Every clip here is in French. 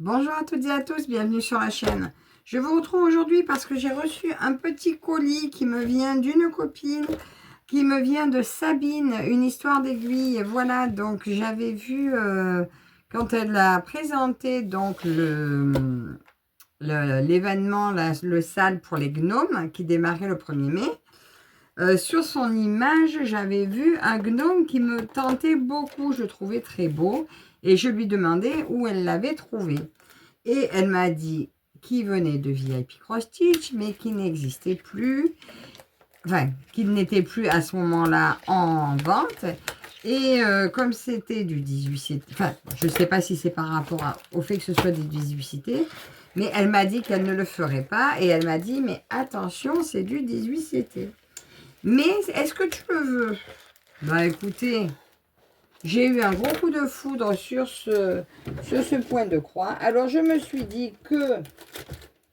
Bonjour à toutes et à tous, bienvenue sur la chaîne. Je vous retrouve aujourd'hui parce que j'ai reçu un petit colis qui me vient d'une copine, qui me vient de Sabine, une histoire d'aiguille. Voilà, donc j'avais vu quand elle a présenté donc l'événement, le salle pour les gnomes qui démarrait le 1er mai. Sur son image, j'avais vu un gnome qui me tentait beaucoup, je trouvais très beau, et je lui demandais où elle l'avait trouvé. Et elle m'a dit qu'il venait de VIP Cross Stitch, mais qu'il n'existait plus, enfin, qu'il n'était plus à ce moment-là en vente. Et comme c'était du 18 enfin, je ne sais pas si c'est par rapport au fait que ce soit des 18 cités, mais elle m'a dit qu'elle ne le ferait pas, et elle m'a dit, mais attention, c'est du 18 cités. Mais est-ce que tu le veux? Bah écoutez, j'ai eu un gros coup de foudre sur ce point de croix. Alors je me suis dit que...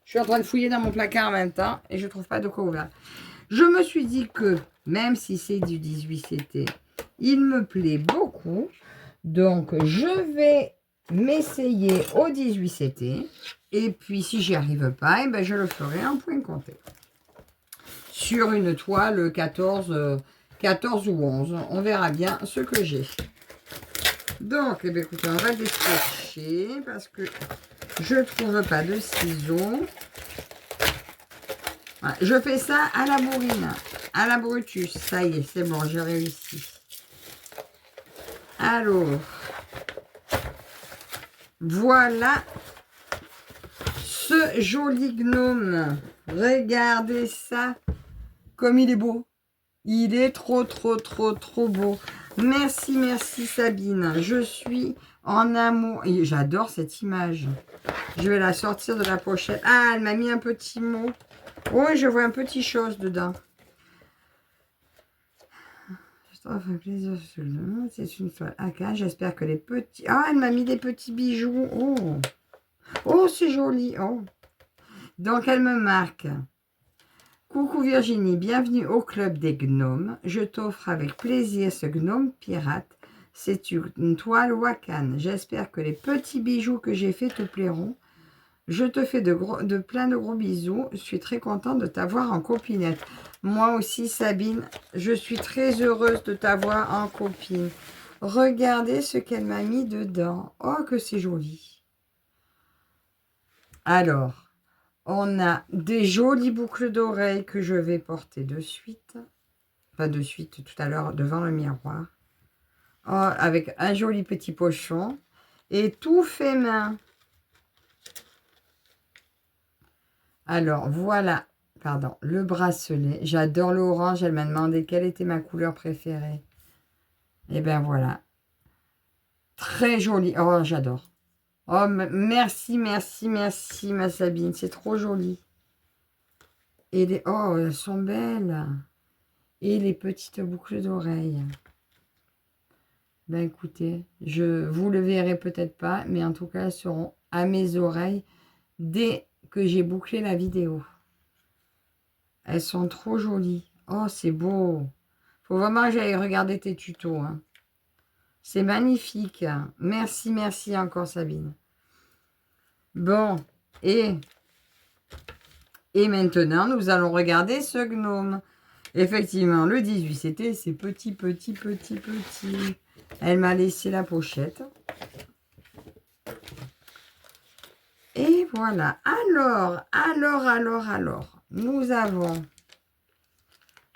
Je suis en train de fouiller dans mon placard en même temps et je ne trouve pas de quoi ouvert. Je me suis dit que, même si c'est du 18CT, il me plaît beaucoup. Donc je vais m'essayer au 18CT. Et puis si j'y arrive pas, eh ben, je le ferai en point compté. Sur une toile 14 ou 11. On verra bien ce que j'ai. Donc, eh bien, écoutez, on va décrocher parce que je ne trouve pas de ciseaux. Voilà, je fais ça à la bourrine, à la brutus. Ça y est, c'est bon, j'ai réussi. Alors, voilà ce joli gnome. Regardez ça, comme il est beau. Il est trop beau. Merci, merci Sabine. Je suis en amour. Et j'adore cette image. Je vais la sortir de la pochette. Ah, elle m'a mis un petit mot. Oh, je vois un petit chose dedans. C'est une toile AK. J'espère que les petits... Ah, elle m'a mis des petits bijoux. Oh, oh c'est joli. Oh. Donc, elle me marque. Coucou Virginie, bienvenue au club des gnomes. Je t'offre avec plaisir ce gnome pirate. C'est une toile Wakan. J'espère que les petits bijoux que j'ai faits te plairont. Je te fais plein de gros bisous. Je suis très contente de t'avoir en copinette. Moi aussi, Sabine, je suis très heureuse de t'avoir en copine. Regardez ce qu'elle m'a mis dedans. Oh, que c'est joli. Alors, on a des jolies boucles d'oreilles que je vais porter de suite. Enfin, de suite, tout à l'heure, devant le miroir. Oh, avec un joli petit pochon. Et tout fait main. Alors, voilà, pardon, le bracelet. J'adore l'orange. Elle m'a demandé quelle était ma couleur préférée. Et bien, voilà. Très joli. Oh, j'adore. Oh, merci, merci, merci, ma Sabine. C'est trop joli. Et les... Oh, elles sont belles. Et les petites boucles d'oreilles. Ben, écoutez, vous le verrez peut-être pas, mais en tout cas, elles seront à mes oreilles dès que j'ai bouclé la vidéo. Elles sont trop jolies. Oh, c'est beau. Faut vraiment que j'aille regarder tes tutos. Hein. C'est magnifique. Merci, merci encore, Sabine. Bon, et maintenant, nous allons regarder ce gnome. Effectivement, le 18, c'était ces petits. Elle m'a laissé la pochette. Et voilà. Alors, nous avons...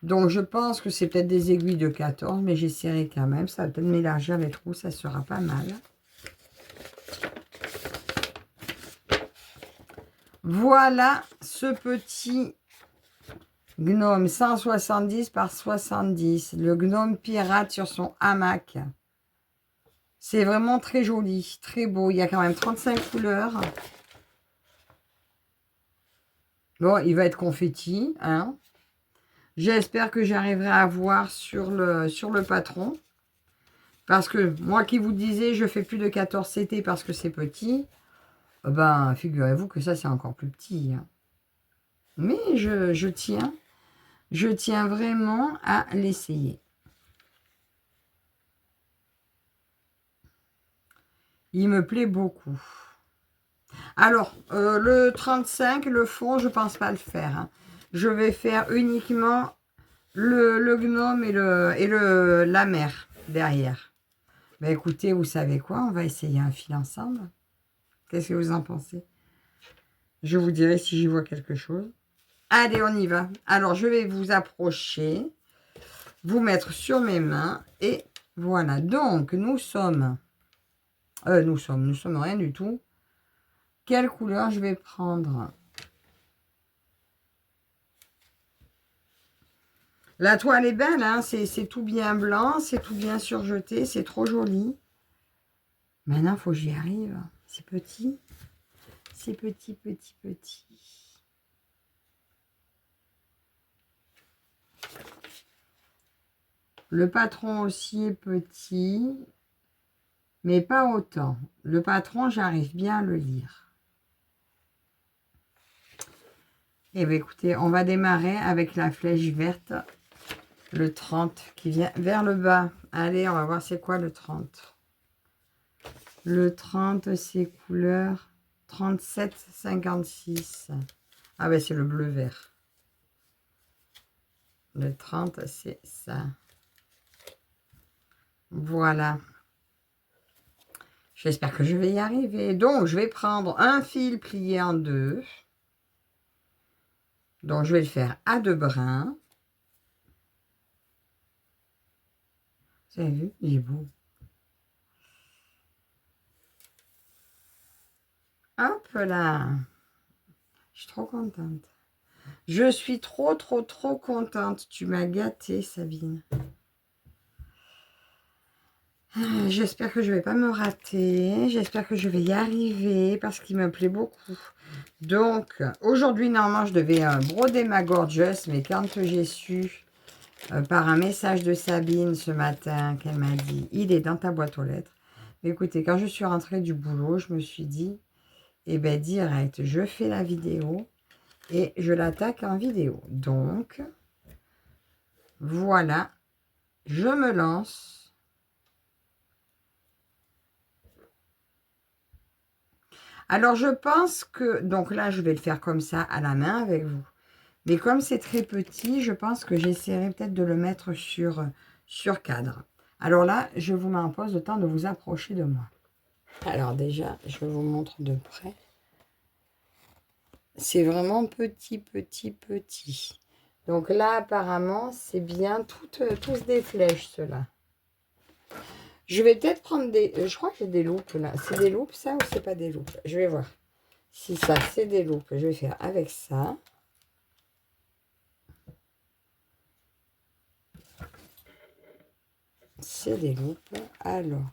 Donc, je pense que c'est peut-être des aiguilles de 14, mais j'essaierai quand même. Ça va peut-être m'élargir les trous, ça sera pas mal. Voilà ce petit gnome 170 par 70. Le gnome pirate sur son hamac. C'est vraiment très joli, très beau. Il y a quand même 35 couleurs. Bon, il va être confetti, hein. J'espère que j'arriverai à voir sur le patron. Parce que moi qui vous disais, je fais plus de 14 CT parce que c'est petit. Ben, figurez-vous que ça, c'est encore plus petit. Hein. Mais je tiens vraiment à l'essayer. Il me plaît beaucoup. Alors, le 35, le fond, je pense pas le faire. Hein. Je vais faire uniquement le gnome et la mer derrière. Ben écoutez, vous savez quoi? On va essayer un fil ensemble. Qu'est-ce que vous en pensez? Je vous dirai si j'y vois quelque chose. Allez, on y va. Alors, je vais vous approcher, vous mettre sur mes mains et voilà. Donc, nous sommes rien du tout. Quelle couleur je vais prendre? La toile est belle, hein, c'est tout bien blanc, c'est tout bien surjeté, c'est trop joli. Maintenant, il faut que j'y arrive. C'est petit. C'est petit, petit, petit. Le patron aussi est petit, mais pas autant. Le patron, j'arrive bien à le lire. Eh bien, écoutez, on va démarrer avec la flèche verte, le 30, qui vient vers le bas. Allez, on va voir c'est quoi le 30. Le 30, c'est couleur 37,56. Ah ben, c'est le bleu-vert. Le 30, c'est ça. Voilà. J'espère que je vais y arriver. Donc, je vais prendre un fil plié en deux. Donc, je vais le faire à 2 brins. Vous avez vu? Il est beau. Hop là. Je suis trop contente. Je suis trop, trop, trop contente. Tu m'as gâtée, Sabine. J'espère que je ne vais pas me rater. J'espère que je vais y arriver parce qu'il me plaît beaucoup. Donc, aujourd'hui, normalement, je devais broder ma gorgeous, mais quand j'ai su par un message de Sabine ce matin qu'elle m'a dit « Il est dans ta boîte aux lettres ». Écoutez, quand je suis rentrée du boulot, je me suis dit « Eh bien, direct, je fais la vidéo et je l'attaque en vidéo. » Donc, voilà, je me lance. Alors, je pense que... Donc là, je vais le faire comme ça, à la main, avec vous. Mais comme c'est très petit, je pense que j'essaierai peut-être de le mettre sur cadre. Alors là, je vous m'impose le temps de vous approcher de moi. Alors déjà, je vous montre de près. C'est vraiment petit, petit, petit. Donc là, apparemment, c'est bien tous des flèches, ceux-là. Je vais peut-être prendre des... je crois que j'ai des loupes, là. C'est des loupes, ça, ou c'est pas des loupes? Je vais voir. Si ça, c'est des loupes, je vais faire avec ça. C'est des loupes. Alors...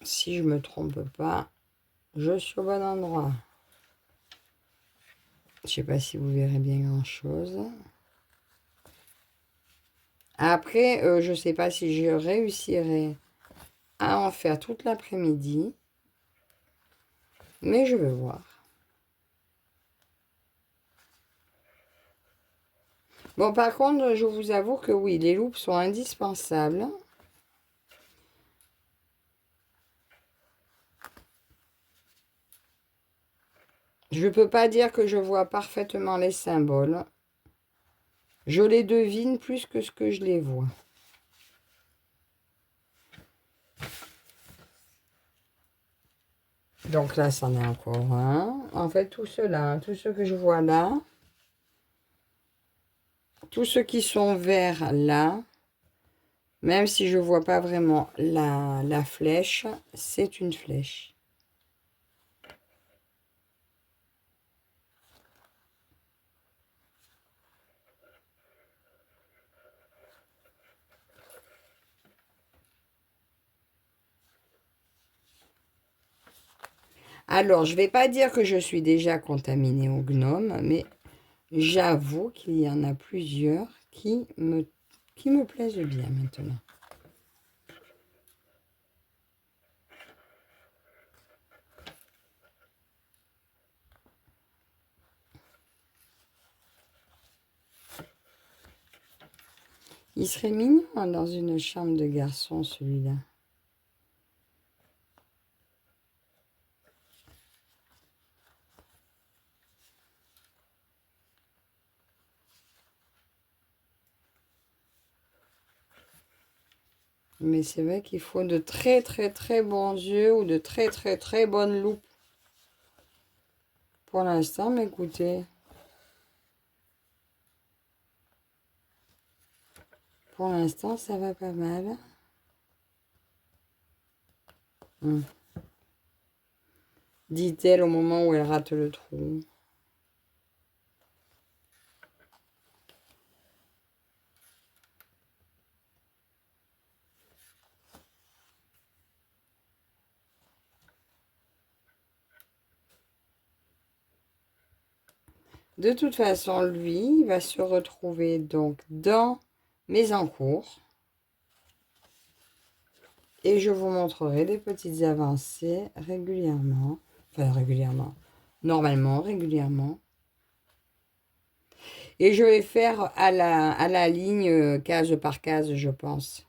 Si je me trompe pas, je suis au bon endroit. Je sais pas si vous verrez bien grand chose. Après, je sais pas si je réussirai à en faire toute l'après-midi. Mais je vais voir. Bon, par contre, je vous avoue que oui, les loupes sont indispensables. Je ne peux pas dire que je vois parfaitement les symboles. Je les devine plus que ce que je les vois. Donc là, c'en est encore un. En fait, tout ceux-là, tous ceux que je vois là, tous ceux qui sont verts là, même si je ne vois pas vraiment la flèche, c'est une flèche. Alors, je ne vais pas dire que je suis déjà contaminée au gnome, mais j'avoue qu'il y en a plusieurs qui me plaisent bien maintenant. Il serait mignon dans une chambre de garçon, celui-là. Mais c'est vrai qu'il faut de très très très bons yeux ou de très très très bonnes loupes. Pour l'instant, mais écoutez. Pour l'instant, ça va pas mal. Dit-elle au moment où elle rate le trou. De toute façon, lui, il va se retrouver donc dans mes encours. Et je vous montrerai des petites avancées régulièrement. Enfin, régulièrement. Normalement, régulièrement. Et je vais faire à la ligne case par case, je pense.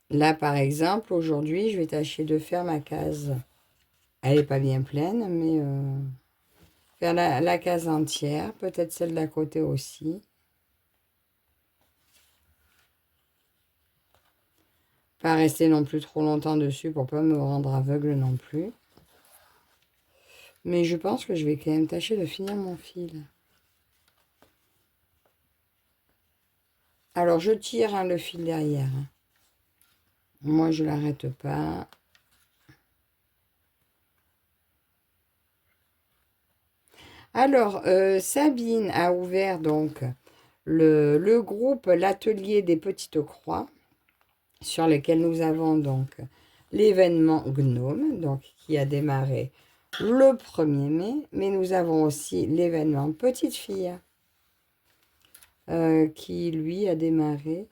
Là, par exemple, aujourd'hui, je vais tâcher de faire ma case. Elle n'est pas bien pleine, mais faire la case entière. Peut-être celle d'à côté aussi. Pas rester non plus trop longtemps dessus pour pas me rendre aveugle non plus. Mais je pense que je vais quand même tâcher de finir mon fil. Alors, je tire le fil derrière. Moi, je ne l'arrête pas. Alors, Sabine a ouvert donc le groupe L'Atelier des Petites Croix, sur lequel nous avons donc l'événement Gnome, donc qui a démarré le 1er mai, mais nous avons aussi l'événement Petite Fille, qui lui a démarré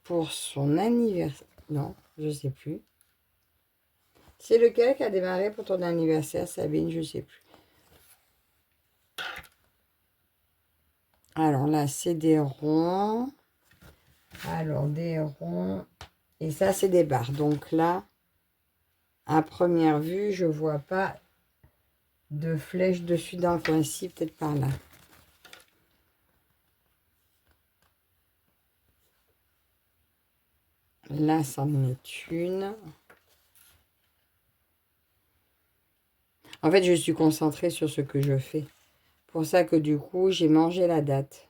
pour son anniversaire. Non, je ne sais plus. C'est lequel qui a démarré pour ton anniversaire, Sabine? Je ne sais plus. Alors là, c'est des ronds. Alors, des ronds. Et ça, c'est des barres. Donc là, à première vue, je ne vois pas de flèche dessus dans le coin-ci, peut-être par là. Là, ça en est une. En fait, je suis concentrée sur ce que je fais. Pour ça que du coup, j'ai mangé la date.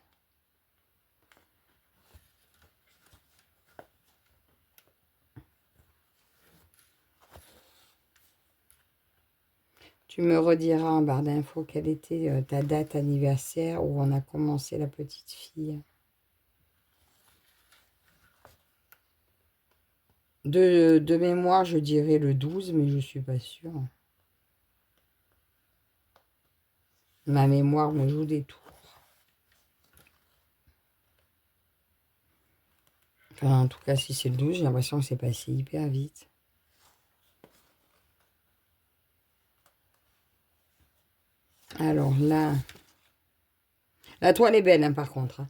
Tu me rediras en barre d'infos quelle était ta date anniversaire où on a commencé la petite fille. De mémoire, je dirais le 12, mais je ne suis pas sûre. Ma mémoire me joue des tours. Enfin, en tout cas, si c'est le 12, j'ai l'impression que c'est passé hyper vite. Alors là, la toile est belle, hein, par contre.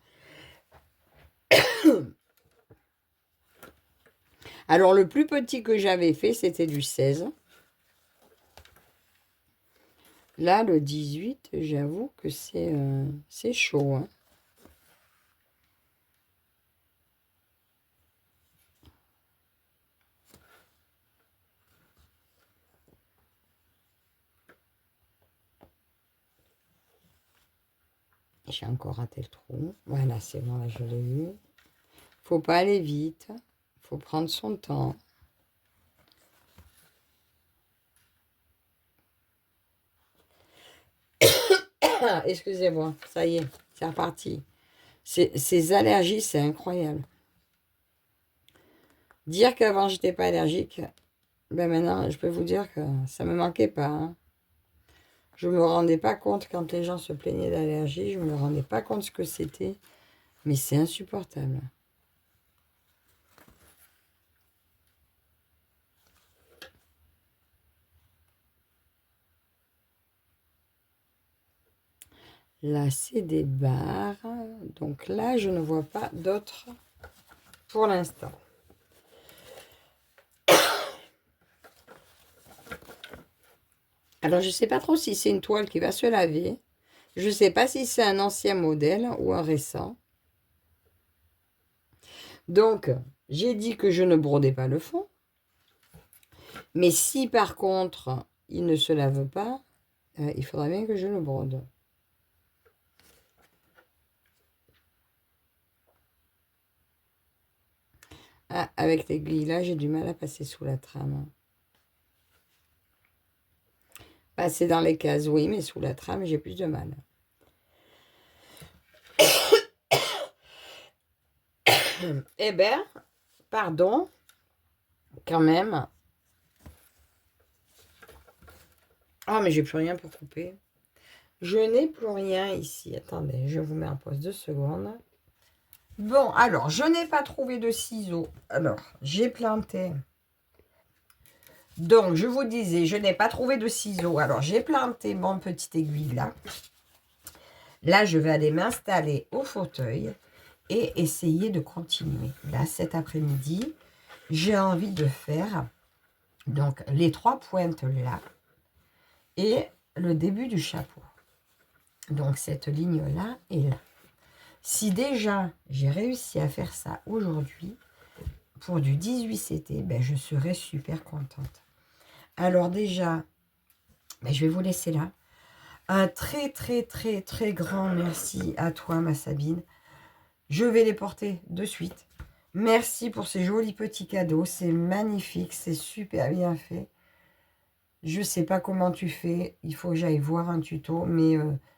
Alors, le plus petit que j'avais fait, c'était du 16. Là, le 18, j'avoue que c'est chaud. Hein. J'ai encore raté le trou. Voilà, c'est bon, là, je l'ai eu. Faut pas aller vite. Faut prendre son temps. Excusez-moi, ça y est, c'est reparti. Ces allergies, c'est incroyable. Dire qu'avant, j'étais pas allergique, ben maintenant, je peux vous dire que ça me manquait pas. Hein. Je me rendais pas compte quand les gens se plaignaient d'allergie, je me rendais pas compte ce que c'était, mais c'est insupportable. Là, c'est des barres. Donc là, je ne vois pas d'autres pour l'instant. Alors, je ne sais pas trop si c'est une toile qui va se laver. Je ne sais pas si c'est un ancien modèle ou un récent. Donc, j'ai dit que je ne brodais pas le fond. Mais si par contre, il ne se lave pas, il faudra bien que je le brode. Ah, avec l'aiguille là, j'ai du mal à passer sous la trame. Passer dans les cases, oui, mais sous la trame, j'ai plus de mal. Eh ben, pardon, quand même. Ah, mais j'ai plus rien pour couper. Je n'ai plus rien ici. Attendez, je vous mets en pause 2 secondes. Bon, alors, je n'ai pas trouvé de ciseaux. Alors, j'ai planté. Donc, je vous disais, je n'ai pas trouvé de ciseaux. Alors, j'ai planté mon petit aiguille là. Là, je vais aller m'installer au fauteuil et essayer de continuer. Là, cet après-midi, j'ai envie de faire donc les 3 pointes là et le début du chapeau. Donc, cette ligne-là et là. Si déjà, j'ai réussi à faire ça aujourd'hui, pour du 18 CT, ben, je serais super contente. Alors déjà, ben, je vais vous laisser là. Un très, très, très, très grand merci à toi, ma Sabine. Je vais les porter de suite. Merci pour ces jolis petits cadeaux. C'est magnifique, c'est super bien fait. Je ne sais pas comment tu fais. Il faut que j'aille voir un tuto, mais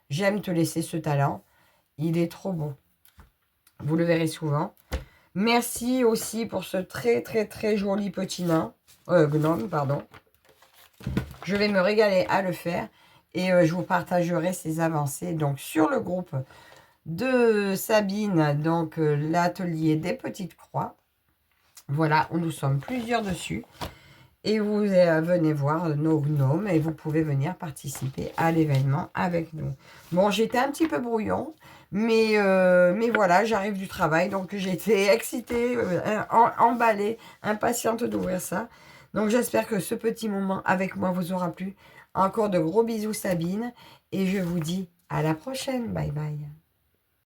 j'aime te laisser ce talent. Il est trop beau. Vous le verrez souvent. Merci aussi pour ce très, très, très joli petit nain. Gnome, pardon. Je vais me régaler à le faire. Et je vous partagerai ses avancées. Donc, sur le groupe de Sabine, donc l'atelier des petites croix. Voilà, nous sommes plusieurs dessus. Et vous venez voir nos gnomes et vous pouvez venir participer à l'événement avec nous. Bon, j'étais un petit peu brouillon, mais voilà, j'arrive du travail, donc j'étais excitée, emballée, impatiente d'ouvrir ça. Donc j'espère que ce petit moment avec moi vous aura plu. Encore de gros bisous Sabine, et je vous dis à la prochaine. Bye bye.